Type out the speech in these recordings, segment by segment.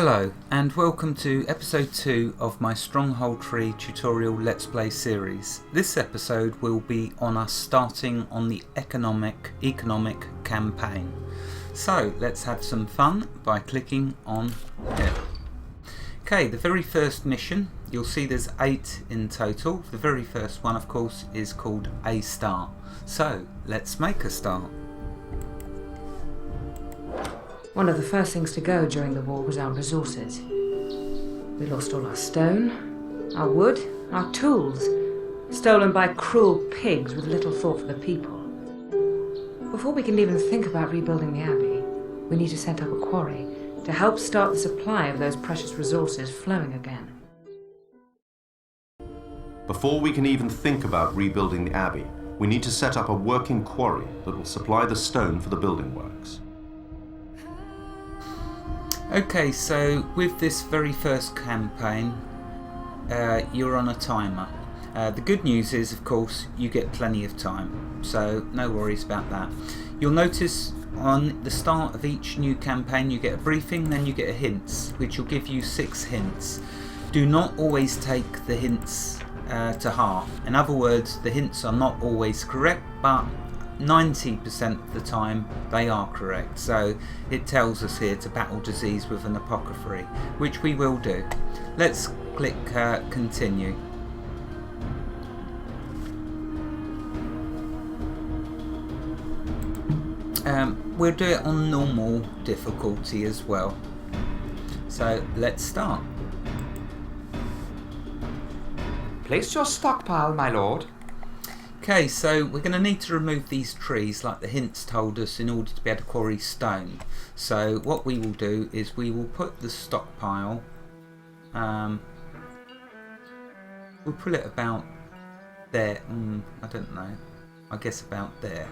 Hello and welcome to episode 2 of my Stronghold Tree tutorial Let's Play series. This episode will be on us starting on the economic campaign. So let's have some fun by clicking on here. Okay, the very first mission, you'll see there's 8 in total. The very first one of course is called A Start. So let's make a start. One of the first things to go during the war was our resources. We lost all our stone, our wood, our tools, stolen by cruel pigs with little thought for the people. Before we can even think about rebuilding the abbey, we need to set up a quarry to help start the supply of those precious resources flowing again. Before we can even think about rebuilding the abbey, we need to set up a working quarry that will supply the stone for the building works. Okay, so with this very first campaign, you're on a timer. The good news is, of course, you get plenty of time, so no worries about that. You'll notice on the start of each new campaign you get a briefing, then you get a hints, which will give you 6 hints. Do not always take the hints to heart. In other words, the hints are not always correct, but 90% of the time they are correct. So it tells us here to battle disease with an apothecary, which we will do. Let's click continue. We'll do it on normal difficulty as well. So let's start. Place your stockpile, my lord. Okay, so we're going to need to remove these trees like the hints told us in order to be able to quarry stone. So what we will do is we will put the stockpile, we'll put it about there, I don't know, I guess about there.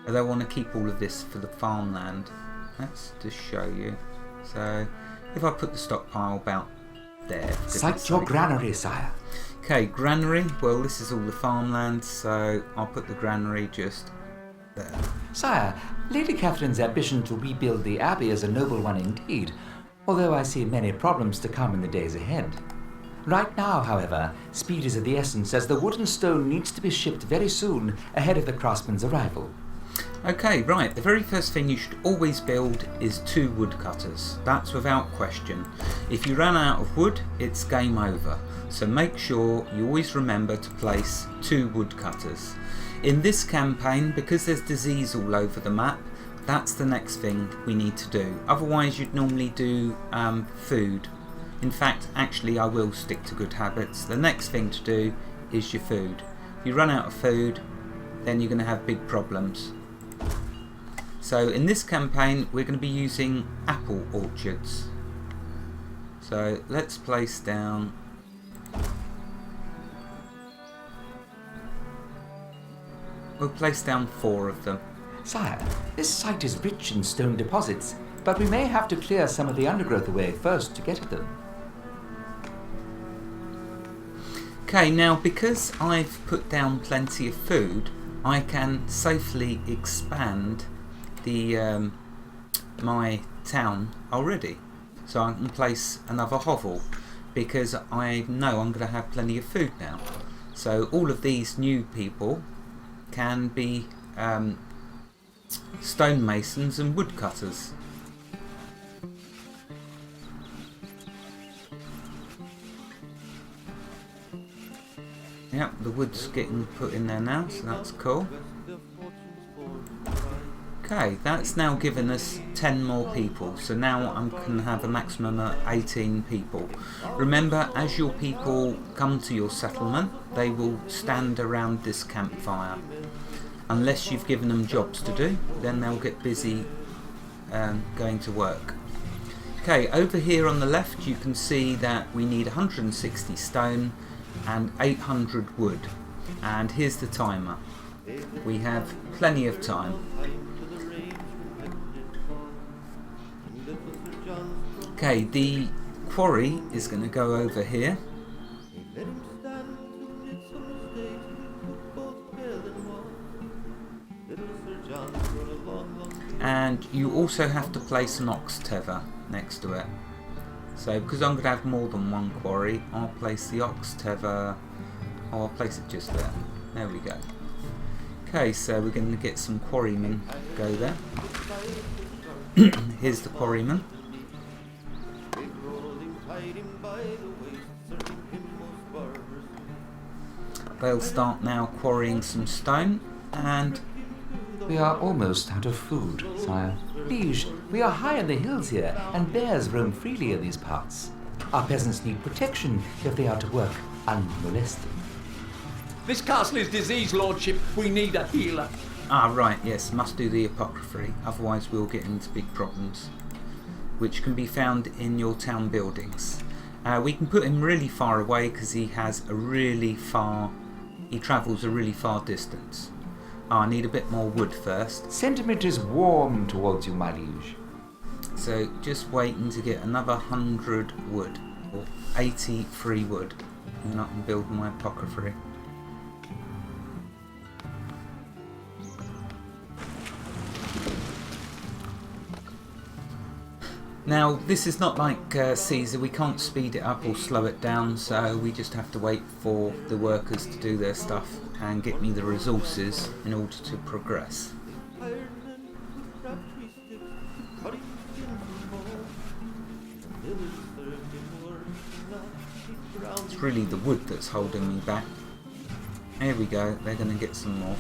I don't want to keep all of this for the farmland. That's to show you. So if I put the stockpile about there. Cite your granary, sire. Okay, granary, well this is all the farmland, so I'll put the granary just there. Sire, Lady Catherine's ambition to rebuild the abbey is a noble one indeed, although I see many problems to come in the days ahead. Right now, however, speed is of the essence as the wood and stone needs to be shipped very soon ahead of the craftsman's arrival. Okay, right, the very first thing you should always build is 2 woodcutters. That's without question. If you run out of wood, it's game over. So make sure you always remember to place 2 woodcutters. In this campaign, because there's disease all over the map, that's the next thing we need to do. Otherwise you'd normally do food. In fact, actually I will stick to good habits. The next thing to do is your food. If you run out of food, then you're going to have big problems. So in this campaign we're going to be using apple orchards. So let's place down we'll place down 4 of them. Sire, this site is rich in stone deposits, but we may have to clear some of the undergrowth away first to get at them. Okay, now because I've put down plenty of food, I can safely expand the my town already. So I can place another hovel because I know I'm going to have plenty of food now. So all of these new people can be stonemasons and woodcutters. Yep, the wood's getting put in there now, so that's cool. Okay, that's now given us 10 more people, so now I can have a maximum of 18 people. Remember, as your people come to your settlement, they will stand around this campfire. Unless you've given them jobs to do, then they'll get busy going to work. Okay, over here on the left you can see that we need 160 stone and 800 wood. And here's the timer. We have plenty of time. Okay, the quarry is going to go over here. And you also have to place an ox tether next to it. So because I'm going to have more than one quarry, I'll place the ox tether. I'll place it just there. There we go. Okay, so we're going to get some quarrymen go there. Here's the quarryman. They'll start now quarrying some stone, and We are almost out of food, sire. Liege, we are high in the hills here, and bears roam freely in these parts. Our peasants need protection if they are to work unmolested. This castle is diseased, lordship. We need a healer. ah right, yes, must do the apothecary, otherwise we'll get into big problems, which can be found in your town buildings. We can put him really far away because he travels a really far distance. I need a bit more wood first. Sentiment is warm towards you, my liege. So just waiting to get another 100 wood, or 83 wood, and I can build my apothecary. Now this is not like Caesar, we can't speed it up or slow it down, so we just have to wait for the workers to do their stuff and get me the resources in order to progress. It's really the wood that's holding me back. Here we go, they're going to get some more.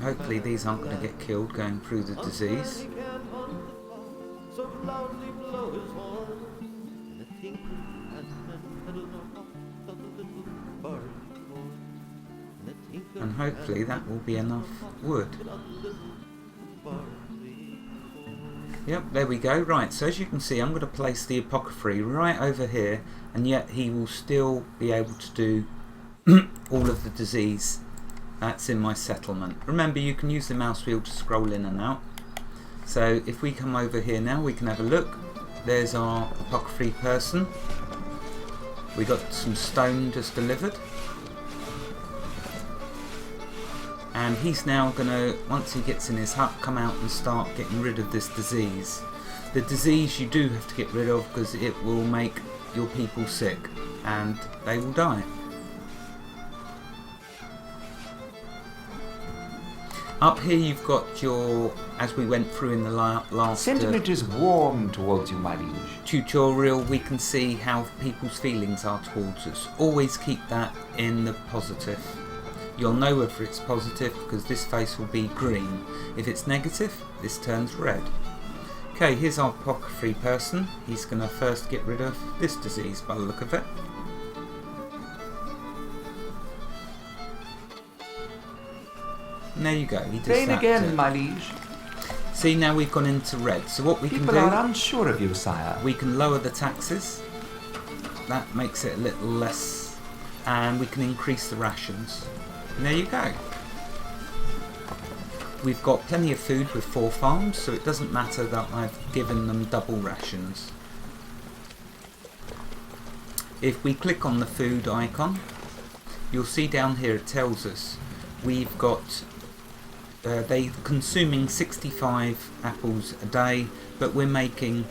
Hopefully these aren't going to get killed going through the disease. And hopefully that will be enough wood. Yep, there we go. Right, so as you can see, I'm going to place the apothecary right over here, and yet he will still be able to do all of the disease that's in my settlement. Remember, you can use the mouse wheel to scroll in and out. So if we come over here now, we can have a look. There's our apothecary person. We got some stone just delivered. And he's now going to, once he gets in his hut, come out and start getting rid of this disease. The disease you do have to get rid of because it will make your people sick and they will die. Up here you've got your, as we went through in the last Sentiment is warm towards you, my liege. tutorial, we can see how people's feelings are towards us. Always keep that in the positive. You'll know whether it's positive because this face will be green. If it's negative, this turns red. Okay, here's our apothecary person. He's going to first get rid of this disease by the look of it. And there you go, he does Rain that again, too. my liege. See, now we've gone into red. So what we People can do, are unsure of you, sire. we can lower the taxes. That makes it a little less, and we can increase the rations. And there you go. We've got plenty of food with 4 farms, so it doesn't matter that I've given them double rations. If we click on the food icon, you'll see down here it tells us we've got they consuming 65 apples a day, but we're making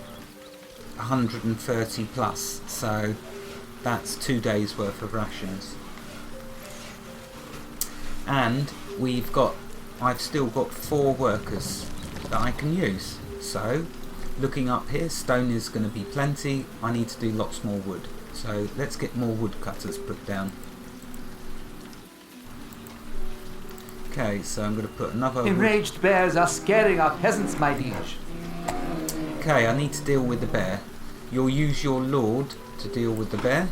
130 plus, so that's 2 days worth of rations. And I've still got 4 workers that I can use. So looking up here, stone is going to be plenty. I need to do lots more wood, so let's get more woodcutters put down. Okay, so I'm going to put another Enraged bears are scaring our peasants, my liege. Okay, I need to deal with the bear. You'll use your lord to deal with the bear.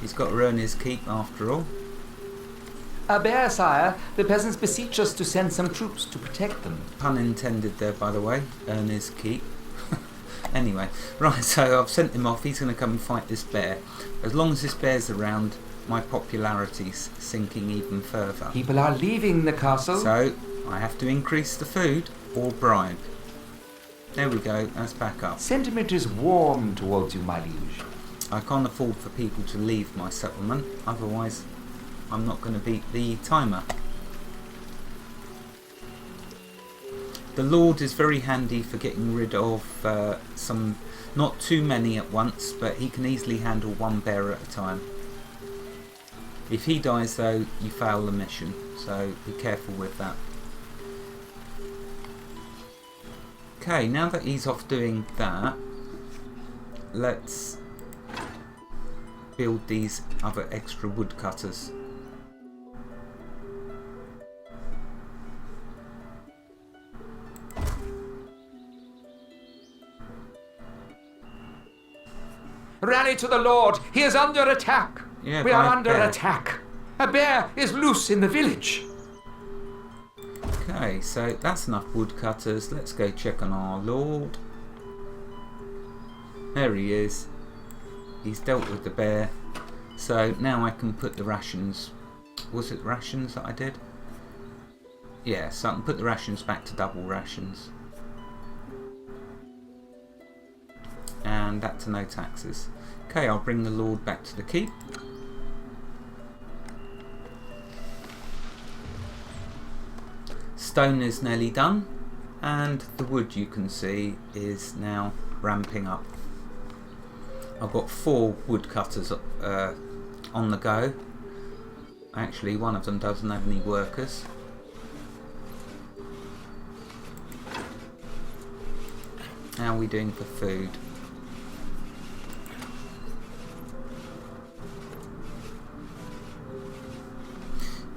He's got to earn his keep after all. A bear, sire. The peasants beseech us to send some troops to protect them. Pun intended there, by the way. Earn his keep. Anyway, right, so I've sent him off. He's going to come and fight this bear. As long as this bear's around, my popularity's sinking even further. People are leaving the castle. So I have to increase the food or bribe. There we go, that's back up. Sentiment is warm towards you, my liege. I can't afford for people to leave my settlement, otherwise I'm not going to beat the timer. The Lord is very handy for getting rid of some, not too many at once, but he can easily handle one bear at a time. If he dies though, you fail the mission, so be careful with that. Okay, now that he's off doing that, let's build these other extra woodcutters. Rally to the Lord! He is under attack! Yeah, we are by a under bear. attack! A bear is loose in the village! Okay, so that's enough woodcutters. Let's go check on our Lord. There he is. He's dealt with the bear. So now I can put the rations. Was it rations that I did? Yeah, so I can put the rations back to double rations. And that to no taxes. Okay, I'll bring the Lord back to the keep. Stone is nearly done, and the wood, you can see, is now ramping up. I've got 4 woodcutters on the go. Actually, one of them doesn't have any workers. How are we doing for food?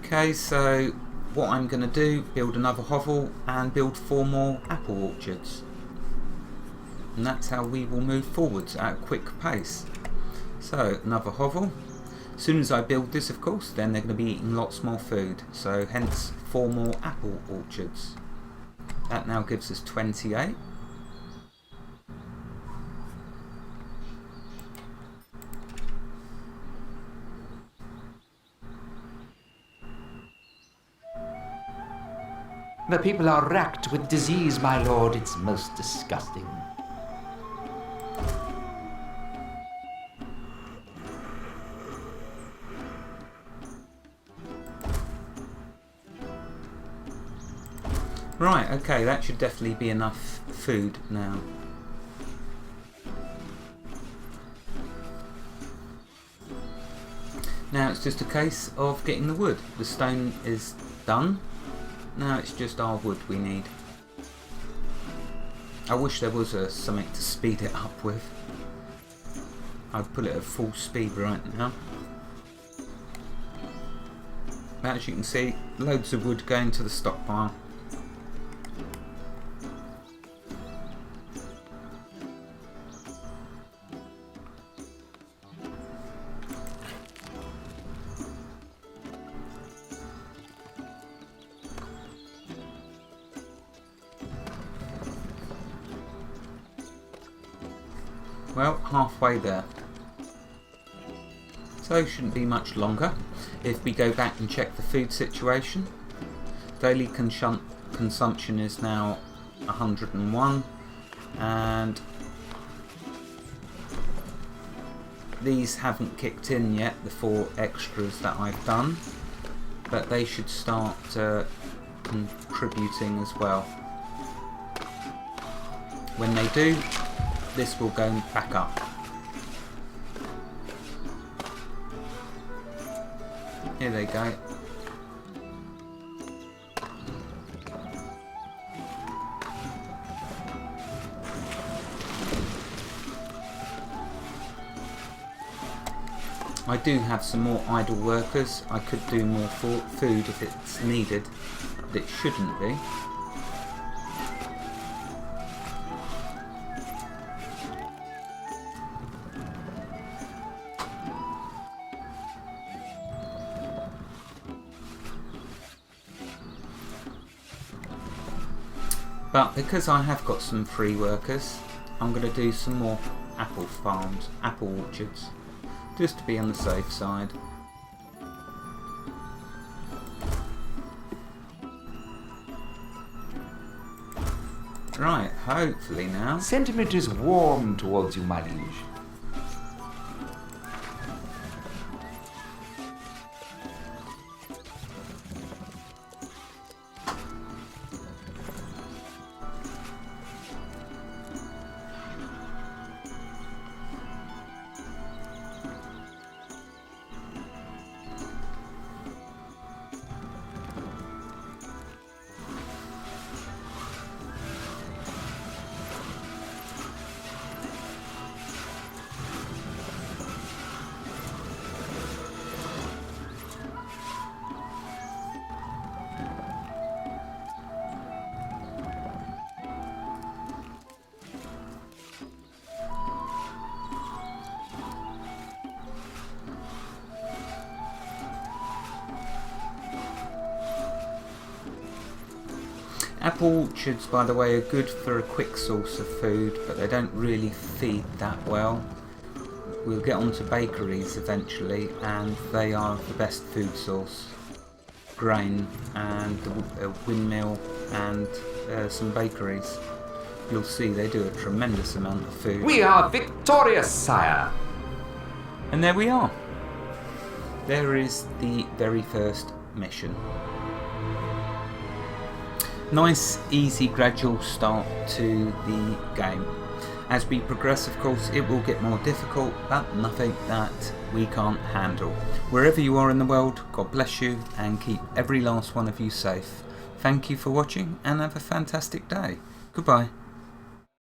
Okay, so what I'm going to do, build another hovel and build 4 more apple orchards. And that's how we will move forwards at a quick pace. So, another hovel. As soon as I build this, of course, then they're going to be eating lots more food. So, hence 4 more apple orchards. That now gives us 28. The people are racked with disease, my lord. It's most disgusting. Right, okay, that should definitely be enough food now. Now it's just a case of getting the wood. The stone is done. Now it's just our wood we need. I wish there was something to speed it up with. I'd put it at full speed right now. But as you can see, loads of wood going to the stockpile. Well, halfway there. So it shouldn't be much longer. If we go back and check the food situation, daily consumption is now 101, and these haven't kicked in yet, the 4 extras that I've done, but they should start contributing as well. When they do, this will go back up. Here they go. I do have some more idle workers. I could do more food if it's needed, but it shouldn't be. But because I have got some free workers, I'm going to do some more apple farms, apple orchards, just to be on the safe side. Right, hopefully now. Sentiment is warm towards you, my liege. Apple orchards, by the way, are good for a quick source of food, but they don't really feed that well. We'll get onto bakeries eventually, and they are the best food source. Grain and a windmill and some bakeries. You'll see they do a tremendous amount of food. We are victorious, sire! And there we are. There is the very first mission. Nice, easy, gradual start to the game. As we progress, of course, it will get more difficult, but nothing that we can't handle. Wherever you are in the world, God bless you and keep every last one of you safe. Thank you for watching and have a fantastic day. Goodbye.